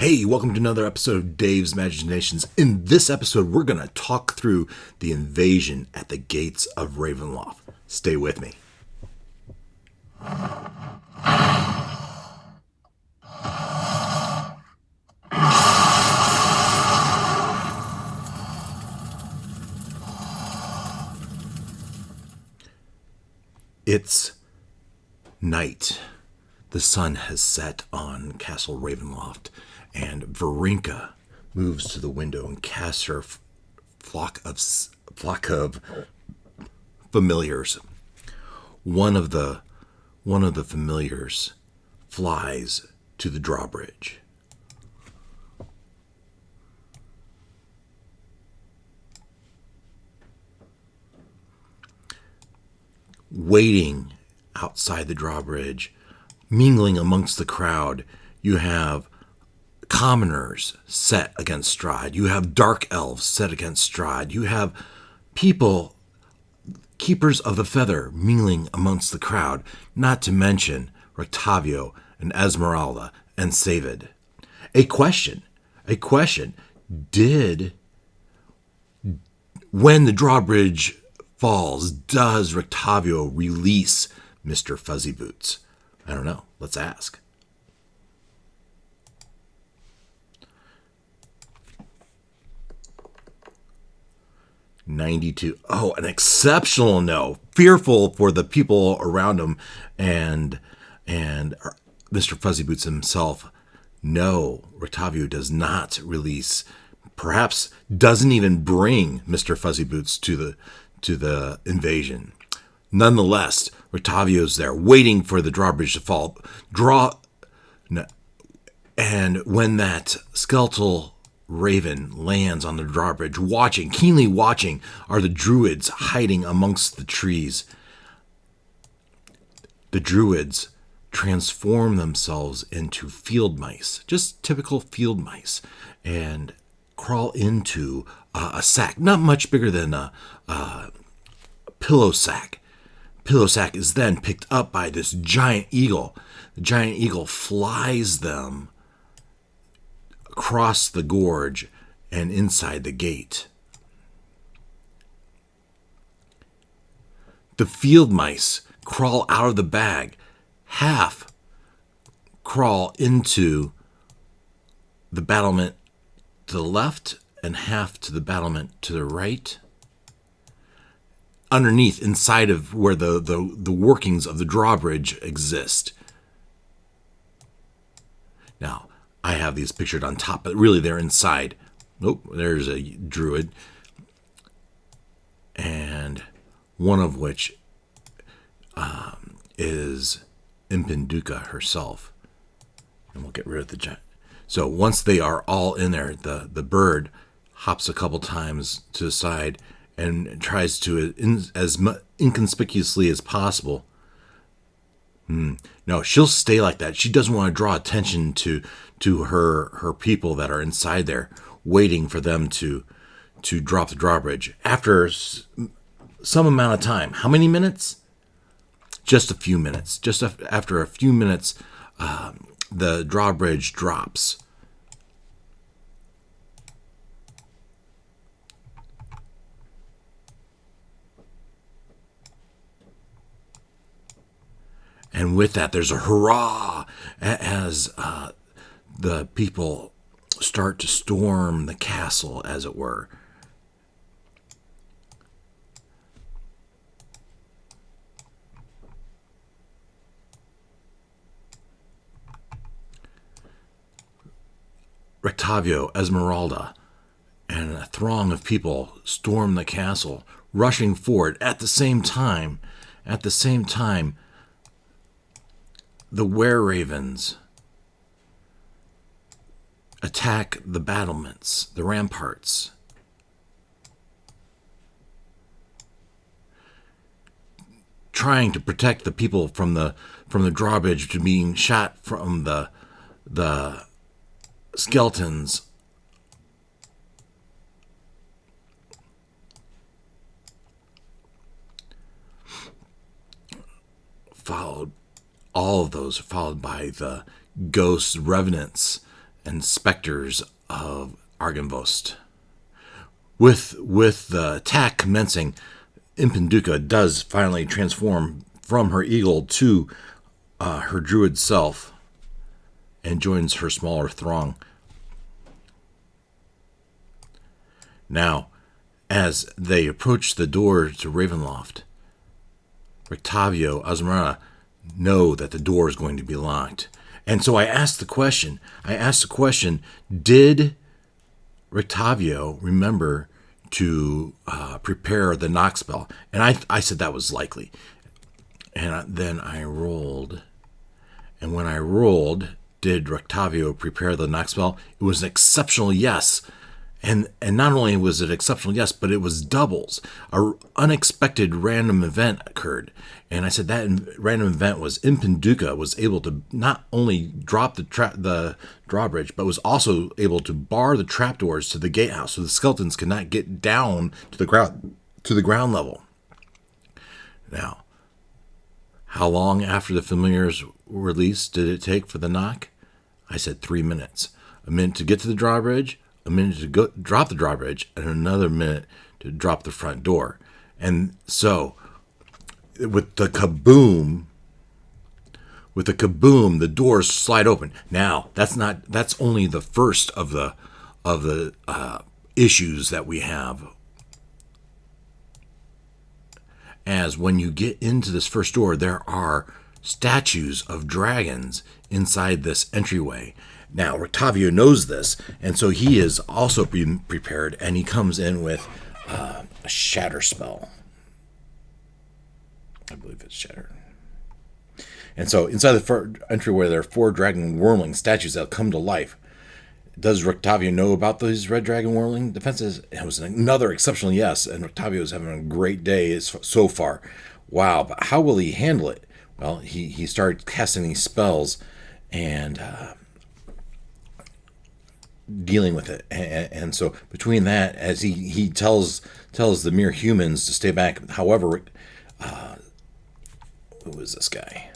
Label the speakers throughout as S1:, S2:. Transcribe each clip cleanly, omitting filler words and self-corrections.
S1: Hey, welcome to another episode of Dave's Imaginations. In this episode, we're going to talk through the invasion at the gates of Ravenloft. Stay with me. It's night. The sun has set on Castle Ravenloft, and Varinka moves to the window and casts her flock of familiars. One of the familiars flies to the drawbridge. Waiting outside the drawbridge, mingling amongst the crowd, you have commoners set against Strahd. You have dark elves set against Strahd. You have people, keepers of the feather, mingling amongst the crowd, not to mention Rictavio and Esmeralda and Savid. A question. When the drawbridge falls, does Rictavio release Mr. Fuzzy Boots? I don't know. Let's ask. $92. Oh, an exceptional no. Fearful for the people around him and Mr. Fuzzy Boots himself. No, Rictavio does not release, perhaps doesn't even bring Mr. Fuzzy Boots to the invasion. Nonetheless, Rictavio's there, waiting for the drawbridge to fall. And when that skeletal raven lands on the drawbridge, keenly watching, are the druids hiding amongst the trees. The druids transform themselves into field mice, just typical field mice, and crawl into a sack, not much bigger than a pillow sack. Pillow sack is then picked up by this giant eagle. The giant eagle flies them across the gorge and inside the gate. The field mice crawl out of the bag, half crawl into the battlement to the left and half to the battlement to the right. Underneath, inside of where the workings of the drawbridge exist. Now, I have these pictured on top, but really they're inside. Nope, there's a druid. And one of which is Impinduka herself. And we'll get rid of the giant. So once they are all in there, the bird hops a couple times to the side and tries to, as inconspicuously as possible. No, she'll stay like that. She doesn't want to draw attention to her people that are inside there, waiting for them to drop the drawbridge. After some amount of time, how many minutes? Just a few minutes. After a few minutes, the drawbridge drops. And with that, there's a hurrah as the people start to storm the castle, as it were. Rictavio, Esmeralda, and a throng of people storm the castle, rushing forward. At the same time, the were-ravens attack the battlements, the ramparts. Trying to protect the people from the drawbridge to being shot from the skeletons. All of those are followed by the ghosts, revenants, and specters of Argynvost. With the attack commencing, Impinduka does finally transform from her eagle to her druid self and joins her smaller throng. Now, as they approach the door to Ravenloft, Rictavio, Azmarana know that the door is going to be locked. And so I asked the question, did Rictavio remember to prepare the knock spell? And I said that was likely. And then I rolled. And when I rolled, did Rictavio prepare the knock spell? It was an exceptional yes. And not only was it exceptional yes, but it was doubles. An unexpected random event occurred. And I said that random event was Impinduka was able to not only drop the drawbridge, but was also able to bar the trapdoors to the gatehouse so the skeletons could not get down to the ground level. Now, how long after the familiars were released did it take for the knock? I said 3 minutes. A minute to get to the drawbridge, a minute to drop the drawbridge, and another minute to drop the front door. And so, with the kaboom, the doors slide open. Now, that's only the first of the issues that we have. As when you get into this first door, there are statues of dragons inside this entryway. Now, Rictavio knows this, and so he is also being prepared, and he comes in with a shatter spell. I believe it's shatter. And so inside the entryway, there are 4 dragon wormling statues that come to life. Does Rictavio know about these red dragon wormling defenses? It was another exceptional yes, and Rictavio is having a great day so far. Wow, but how will he handle it? Well, he started casting these spells and dealing with it. And so between that, as he tells the mere humans to stay back. However, who is this guy?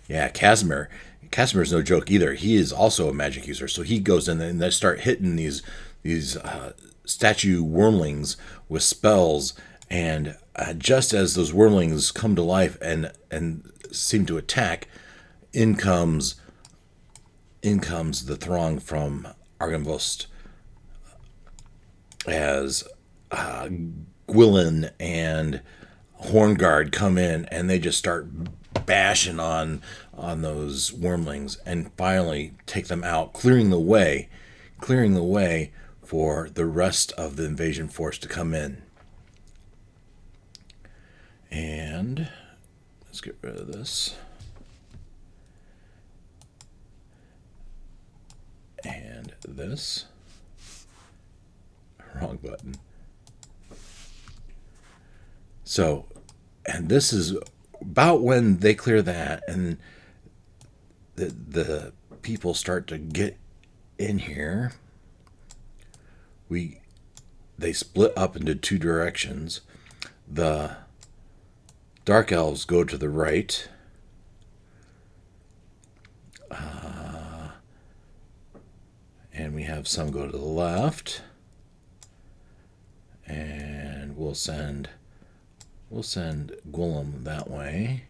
S1: Yeah, Casimir. Casimir's no joke either. He is also a magic user, so he goes in and they start hitting these statue wormlings with spells, and just as those wormlings come to life and seem to attack, in comes the throng from Argynvost as Gwillin and Hornguard come in, and they just start bashing on those wormlings and finally take them out, clearing the way for the rest of the invasion force to come in. And let's get rid of this. And this. Wrong button. So, and this is about when they clear that, and the people start to get in here. They split up into 2 directions. The dark elves go to the right. And we have some go to the left. And we'll send Gwillem that way.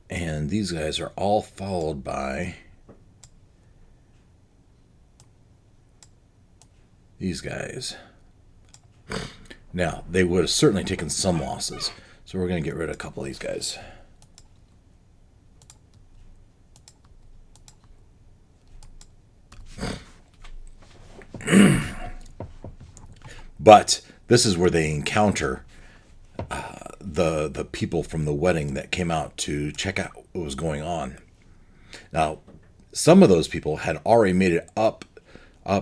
S1: And these guys are all followed by these guys. Now, they would have certainly taken some losses, so we're going to get rid of a couple of these guys. But this is where they encounter the people from the wedding that came out to check out what was going on. Now, some of those people had already made it up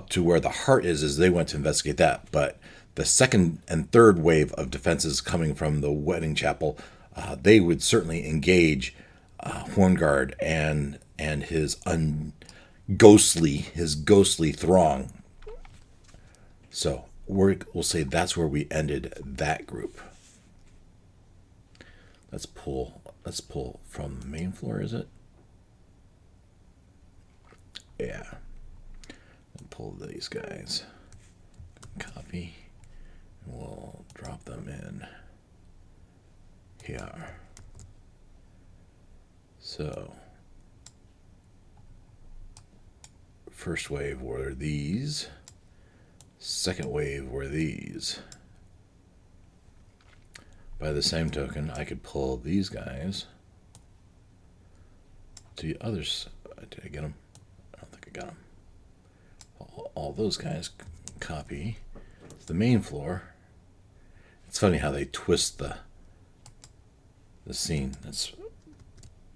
S1: to where the heart is as they went to investigate that. But the second and third wave of defenses coming from the wedding chapel, they would certainly engage Hornguard and his ghostly throng. So we'll say that's where we ended that group. Let's pull from the main floor, is it? Yeah. And pull these guys. Copy. And we'll drop them in here. So first wave were these. Second wave were these. By the same token, I could pull these guys to the others. Did I get them? I don't think I got them. All those guys copy to the main floor. It's funny how they twist the scene. That's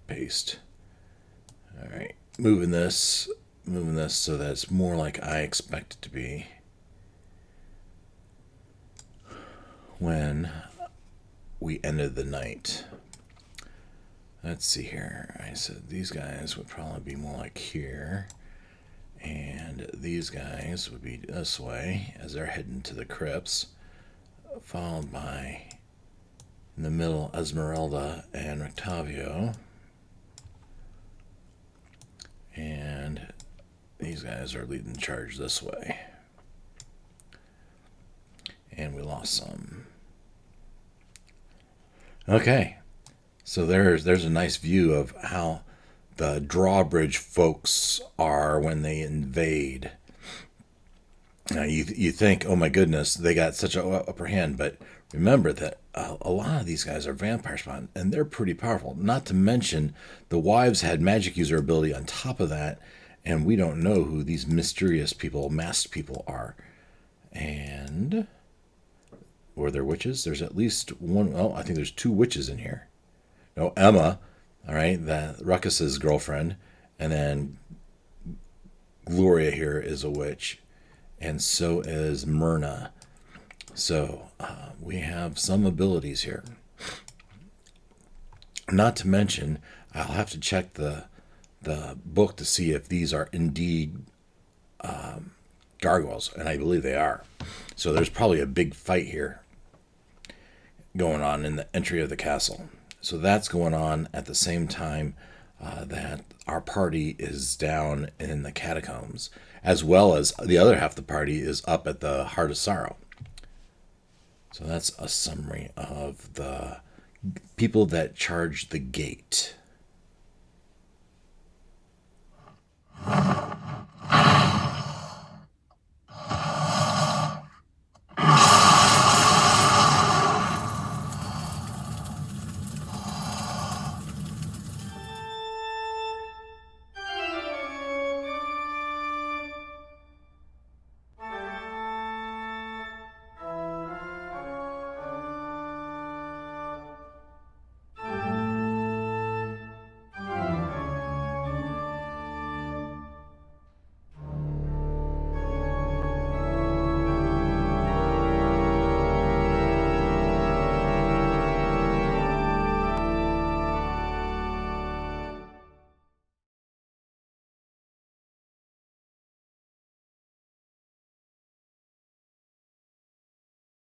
S1: paste. All right, moving this so that it's more like I expect it to be when we ended the night. Let's see here. I said these guys would probably be more like here, and these guys would be this way as they're heading to the crypts, followed by, in the middle, Esmeralda and Octavio. And these guys are leading the charge this way. And we lost some. Okay, so there's a nice view of how the drawbridge folks are when they invade. Now you think, oh my goodness, they got such an upper hand, but remember that a lot of these guys are vampire spawn, and they're pretty powerful. Not to mention, the wives had magic user ability on top of that, and we don't know who these mysterious people, masked people are. And were there witches? There's at least one. Oh, I think there's 2 witches in here. No, Emma, all right, that Ruckus's girlfriend, and then Gloria here is a witch, and so is Myrna. So we have some abilities here. Not to mention, I'll have to check the book to see if these are indeed gargoyles, and I believe they are. So there's probably a big fight here going on in the entry of the castle. So that's going on at the same time that our party is down in the catacombs, as well as the other half of the party is up at the Heart of Sorrow. So that's a summary of the people that charge the gate.